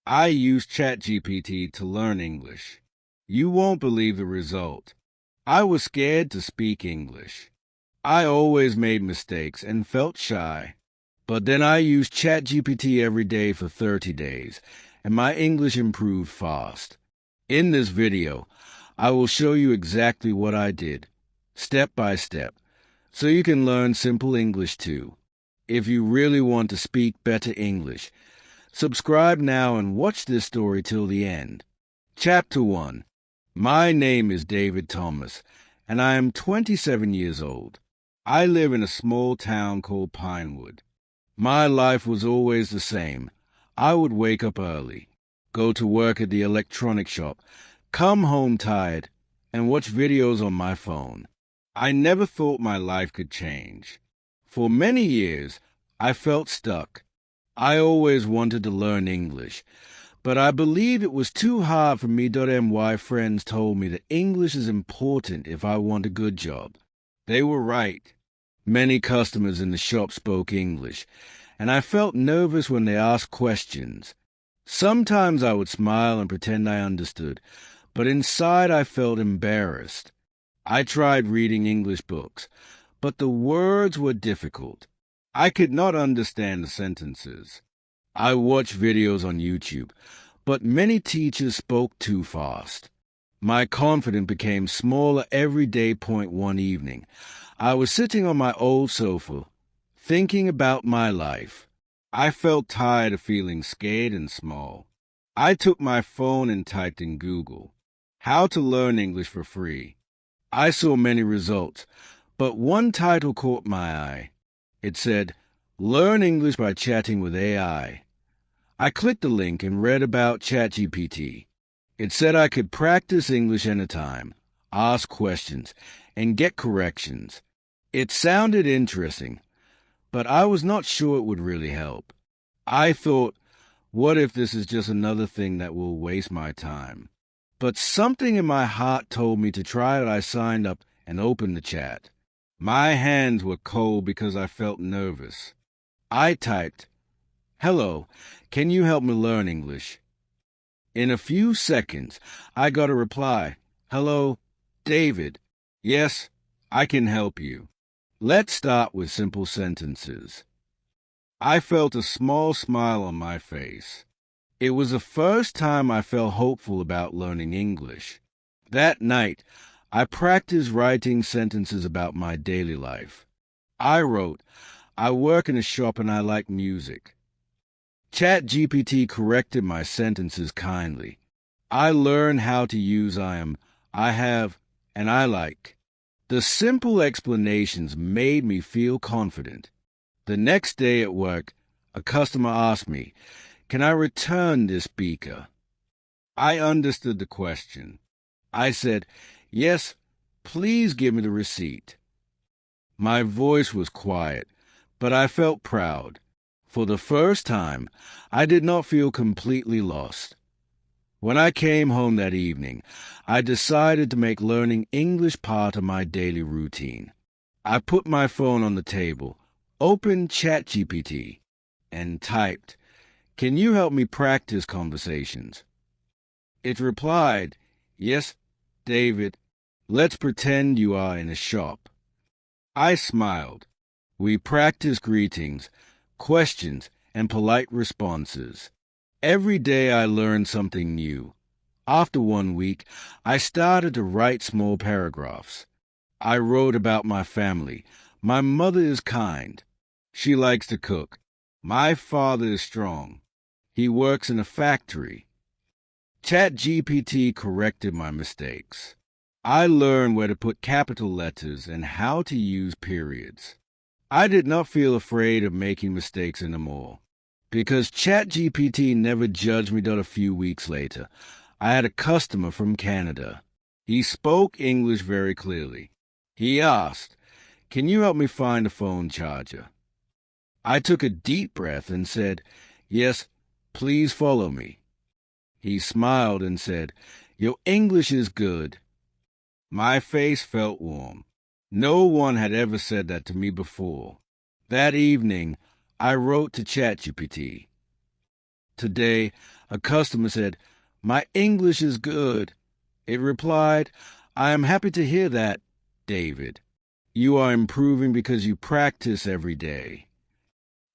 I use ChatGPT to learn English. You won't believe the result. I was scared to speak English. I always made mistakes and felt shy. But then I used ChatGPT every day for 30 days, and my English improved fast. In this video, I will show you exactly what I did, step by step, so you can learn simple English too. If you really want to speak better English, subscribe now and watch this story till the end. Chapter 1. My name is David Thomas, and I am 27 years old. I live in a small town called Pinewood. My life was always the same. I would wake up early, go to work at the electronics shop, come home tired, and watch videos on my phone. I never thought my life could change. For many years, I felt stuck. I always wanted to learn English, but I believed it was too hard for me. My friends told me that English is important if I want a good job. They were right. Many customers in the shop spoke English, and I felt nervous when they asked questions. Sometimes I would smile and pretend I understood, but inside I felt embarrassed. I tried reading English books, but the words were difficult. I could not understand the sentences. I watched videos on YouTube, but many teachers spoke too fast. My confidence became smaller every day. One evening, I was sitting on my old sofa, thinking about my life. I felt tired of feeling scared and small. I took my phone and typed in Google, "How to learn English for free." I saw many results, but one title caught my eye. It said, "Learn English by chatting with AI." I clicked the link and read about ChatGPT. It said I could practice English anytime, ask questions, and get corrections. It sounded interesting, but I was not sure it would really help. I thought, what if this is just another thing that will waste my time? But something in my heart told me to try it. I signed up and opened the chat. My hands were cold because I felt nervous. I typed, "Hello, can you help me learn English?" In a few seconds, I got a reply. "Hello, David. Yes, I can help you. Let's start with simple sentences." I felt a small smile on my face. It was the first time I felt hopeful about learning English. That night, I practiced writing sentences about my daily life. I wrote, "I work in a shop and I like music." ChatGPT corrected my sentences kindly. I learned how to use I am, I have, and I like. The simple explanations made me feel confident. The next day at work, a customer asked me, "Can I return this beaker?" I understood the question. I said, "Yes, please give me the receipt." My voice was quiet, but I felt proud. For the first time, I did not feel completely lost. When I came home that evening, I decided to make learning English part of my daily routine. I put my phone on the table, opened ChatGPT, and typed, "Can you help me practice conversations?" It replied, "Yes, David. Let's pretend you are in a shop." I smiled. We practiced greetings, questions, and polite responses. Every day I learned something new. After 1 week, I started to write small paragraphs. I wrote about my family. My mother is kind. She likes to cook. My father is strong. He works in a factory. ChatGPT corrected my mistakes. I learned where to put capital letters and how to use periods. I did not feel afraid of making mistakes anymore, because ChatGPT never judged me. A few weeks later, I had a customer from Canada. He spoke English very clearly. He asked, "Can you help me find a phone charger?" I took a deep breath and said, "Yes, please follow me." He smiled and said, "Your English is good." My face felt warm. No one had ever said that to me before. That evening, I wrote to ChatGPT, "Today, A customer said, "My English is good." It replied, "I am happy to hear that, David. You are improving because you practice every day."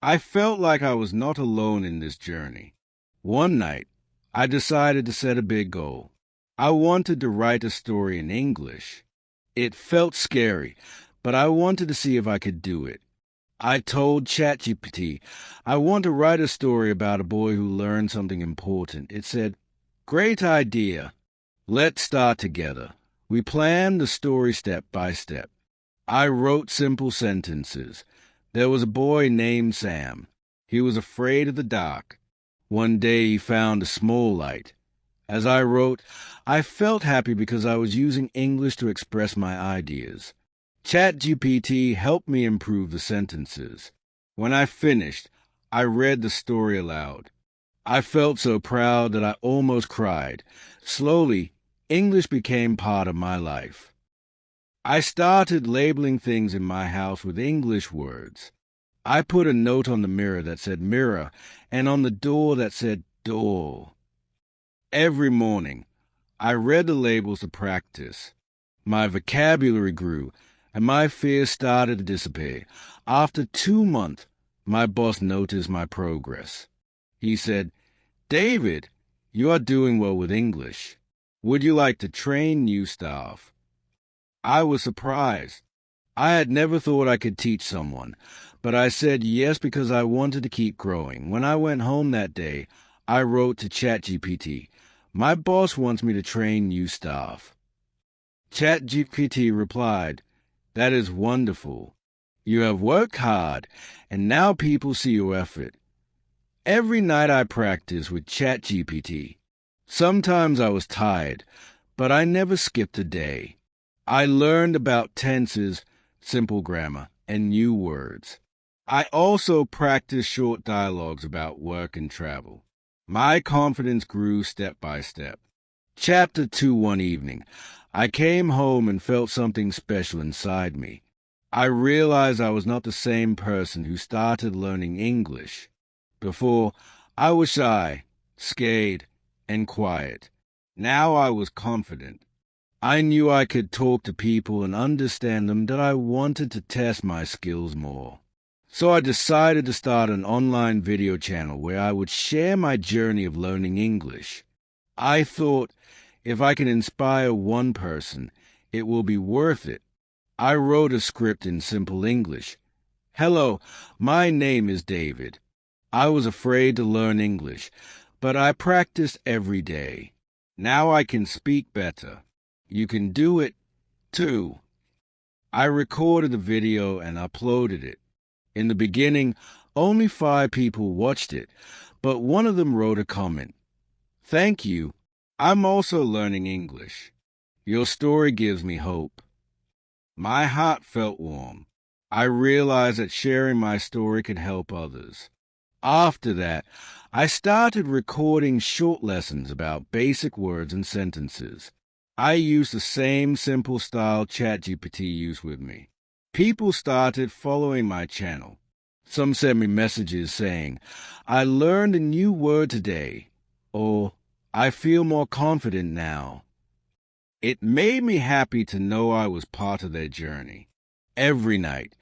I felt like I was not alone in this journey. One night, I decided to set a big goal. I wanted to write a story in English. It felt scary, but I wanted to see if I could do it. I told ChatGPT, I want to write a story about a boy who learned something important. It said, "Great idea. Let's start together." We planned the story step by step. I wrote simple sentences. There was a boy named Sam. He was afraid of the dark. One day he found a small light. As I wrote, I felt happy because I was using English to express my ideas. ChatGPT helped me improve the sentences. When I finished, I read the story aloud. I felt so proud that I almost cried. Slowly, English became part of my life. I started labeling things in my house with English words. I put a note on the mirror that said mirror and on the door that said door. Every morning, I read the labels to practice. My vocabulary grew, and my fears started to dissipate. After 2 months, my boss noticed my progress. He said, "David, you are doing well with English. Would you like to train new staff?" I was surprised. I had never thought I could teach someone, but I said yes because I wanted to keep growing. When I went home that day, I wrote to ChatGPT, "My boss wants me to train new staff." ChatGPT replied, "That is wonderful. You have worked hard, and now people see your effort." Every night I practiced with ChatGPT. Sometimes I was tired, but I never skipped a day. I learned about tenses, simple grammar, and new words. I also practiced short dialogues about work and travel. My confidence grew step by step. Chapter 2 One evening, I came home and felt something special inside me. I realized I was not the same person who started learning English. Before, I was shy, scared, and quiet. Now I was confident. I knew I could talk to people and understand them, that I wanted to test my skills more. So I decided to start an online video channel where I would share my journey of learning English. I thought, if I can inspire one person, it will be worth it. I wrote a script in simple English. "Hello, my name is David. I was afraid to learn English, but I practiced every day. Now I can speak better. You can do it, too." I recorded the video and uploaded it. In the beginning, only 5 people watched it, but one of them wrote a comment. "Thank you. I'm also learning English. Your story gives me hope." My heart felt warm. I realized that sharing my story could help others. After that, I started recording short lessons about basic words and sentences. I used the same simple style ChatGPT used with me. People started following my channel. Some sent me messages saying, "I learned a new word today," or "I feel more confident now." It made me happy to know I was part of their journey. Every night,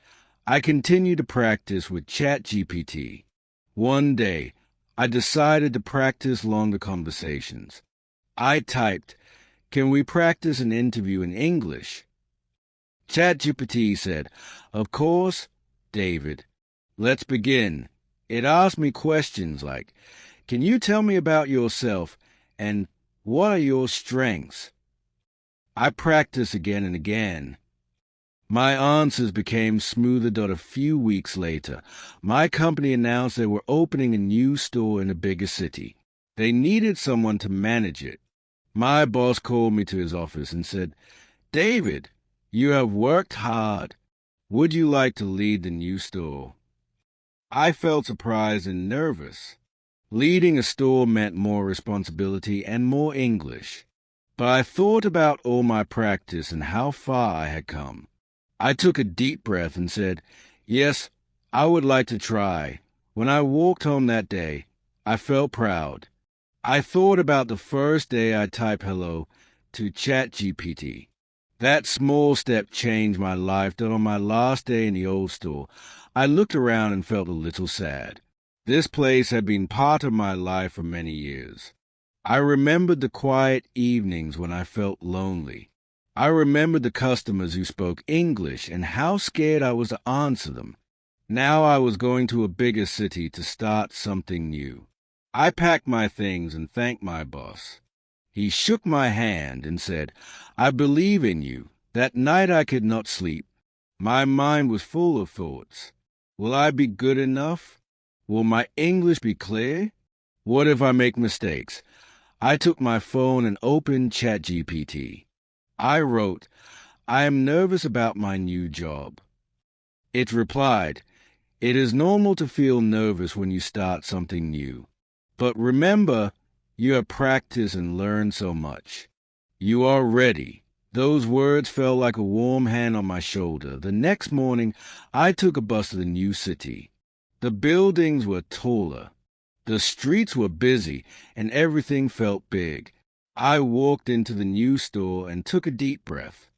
I continued to practice with ChatGPT. One day, I decided to practice longer conversations. I typed, "Can we practice an interview in English?" ChatGPT said, "Of course, David. Let's begin." It asked me questions like, "Can you tell me about yourself?" and "What are your strengths?" I practiced again and again. My answers became smoother. A few weeks later, my company announced they were opening a new store in a bigger city. They needed someone to manage it. My boss called me to his office and said, "David, you have worked hard. Would you like to lead the new store?" I felt surprised and nervous. Leading a store meant more responsibility and more English. But I thought about all my practice and how far I had come. I took a deep breath and said, "Yes, I would like to try." When I walked home that day, I felt proud. I thought about the first day I typed hello to ChatGPT. That small step changed my life, that on my last day in the old store, I looked around and felt a little sad. This place had been part of my life for many years. I remembered the quiet evenings when I felt lonely. I remembered the customers who spoke English and how scared I was to answer them. Now I was going to a bigger city to start something new. I packed my things and thanked my boss. He shook my hand and said, "I believe in you." That night I could not sleep. My mind was full of thoughts. Will I be good enough? Will my English be clear? What if I make mistakes? I took my phone and opened ChatGPT. I wrote, "I am nervous about my new job." It replied, "It is normal to feel nervous when you start something new. But remember, you have practiced and learned so much. You are ready." Those words felt like a warm hand on my shoulder. The next morning, I took a bus to the new city. The buildings were taller. The streets were busy, and everything felt big. I walked into the new store and took a deep breath.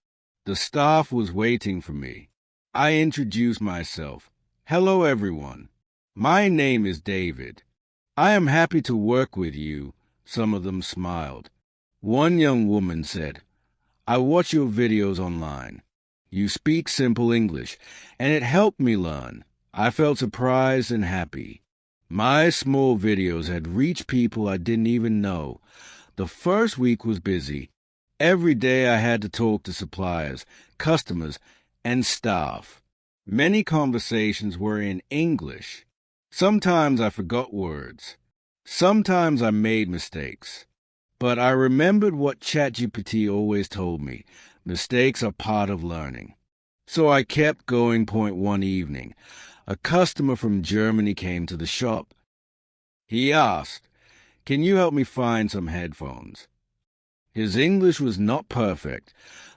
The staff was waiting for me. I introduced myself. "Hello, everyone. My name is David. I am happy to work with you." Some of them smiled. One young woman said, "I watch your videos online. You speak simple English, and it helped me learn." I felt surprised and happy. My small videos had reached people I didn't even know. The first week was busy. Every day I had to talk to suppliers, customers, and staff. Many conversations were in English. Sometimes I forgot words. Sometimes I made mistakes. But I remembered what ChatGPT always told me: mistakes are part of learning. So I kept going. One evening, a customer from Germany came to the shop. He asked, "Can you help me find some headphones?" His English was not perfect,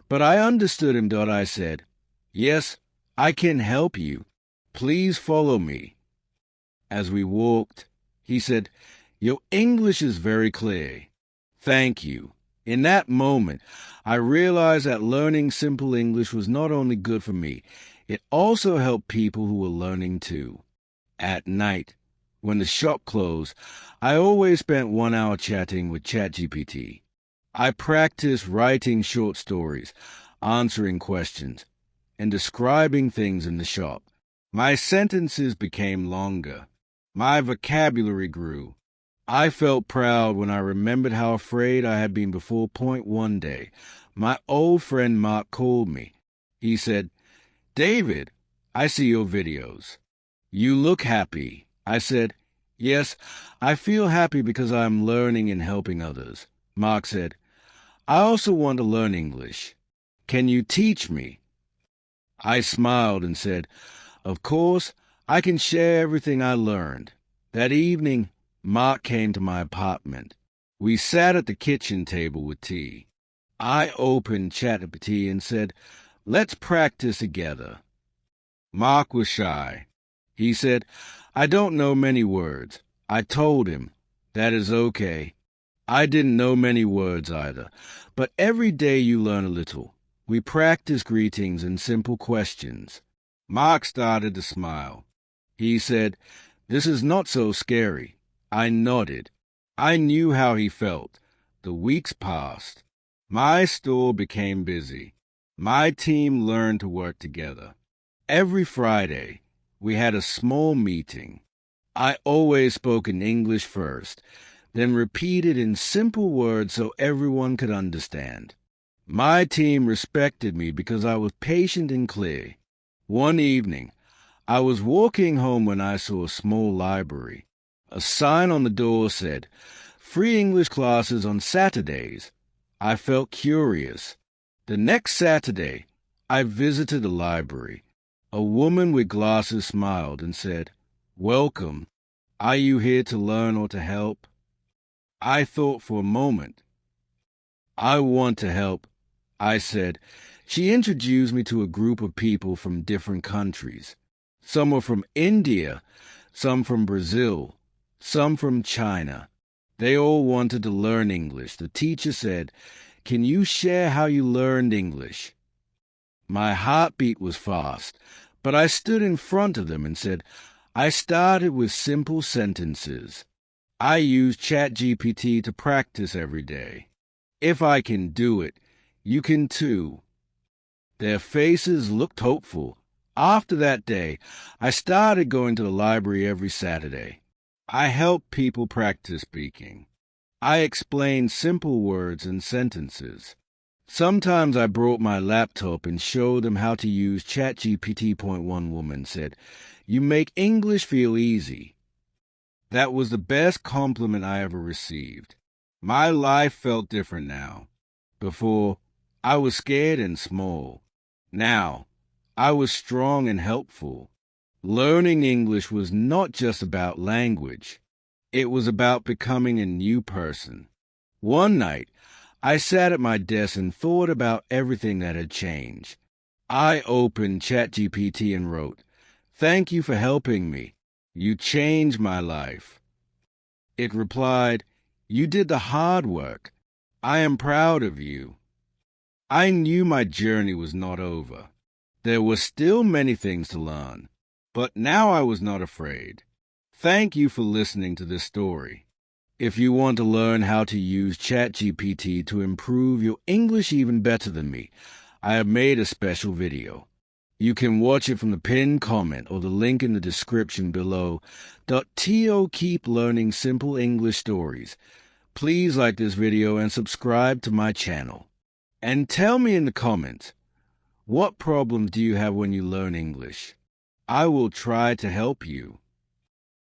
but I understood him. I said, "Yes, I can help you. Please follow me." As we walked, he said, "Your English is very clear. Thank you." In that moment, I realized that learning simple English was not only good for me, it also helped people who were learning too. At night, when the shop closed, I always spent 1 hour chatting with ChatGPT. I practiced writing short stories, answering questions, and describing things in the shop. My sentences became longer. My vocabulary grew. I felt proud when I remembered how afraid I had been before. One day, my old friend Mark called me. He said, "David, I see your videos. You look happy." I said, "Yes, I feel happy because I am learning and helping others." Mark said, "I also want to learn English. Can you teach me?" I smiled and said, "Of course, I can share everything I learned." That evening, Mark came to my apartment. We sat at the kitchen table with tea. I opened ChatGPT and said, "Let's practice together." Mark was shy. He said, "I don't know many words." I told him, "That is okay. I didn't know many words either, but every day you learn a little." We practiced greetings and simple questions. Mark started to smile. He said, "This is not so scary." I nodded. I knew how he felt. The weeks passed. My store became busy. My team learned to work together. Every Friday, we had a small meeting. I always spoke in English first, then repeated in simple words so everyone could understand. My team respected me because I was patient and clear. One evening, I was walking home when I saw a small library. A sign on the door said, "Free English classes on Saturdays." I felt curious. The next Saturday, I visited the library. A woman with glasses smiled and said, "Welcome. Are you here to learn or to help?" I thought for a moment. "I want to help," I said. She introduced me to a group of people from different countries. Some were from India, some from Brazil, some from China. They all wanted to learn English. The teacher said, "Can you share how you learned English?" My heartbeat was fast, but I stood in front of them and said, "I started with simple sentences. I use ChatGPT to practice every day. If I can do it, you can too." Their faces looked hopeful. After that day, I started going to the library every Saturday. I helped people practice speaking. I explained simple words and sentences. Sometimes I brought my laptop and showed them how to use ChatGPT. One woman said, "You make English feel easy." That was the best compliment I ever received. My life felt different now. Before, I was scared and small. Now, I was strong and helpful. Learning English was not just about language. It was about becoming a new person. One night, I sat at my desk and thought about everything that had changed. I opened ChatGPT and wrote, "Thank you for helping me. You changed my life." It replied, "You did the hard work. I am proud of you." I knew my journey was not over. There were still many things to learn, but now I was not afraid. Thank you for listening to this story. If you want to learn how to use ChatGPT to improve your English even better than me, I have made a special video. You can watch it from the pinned comment or the link in the description below. .to keep learning simple English stories. Please like this video and subscribe to my channel. And tell me in the comments, what problems do you have when you learn English? I will try to help you.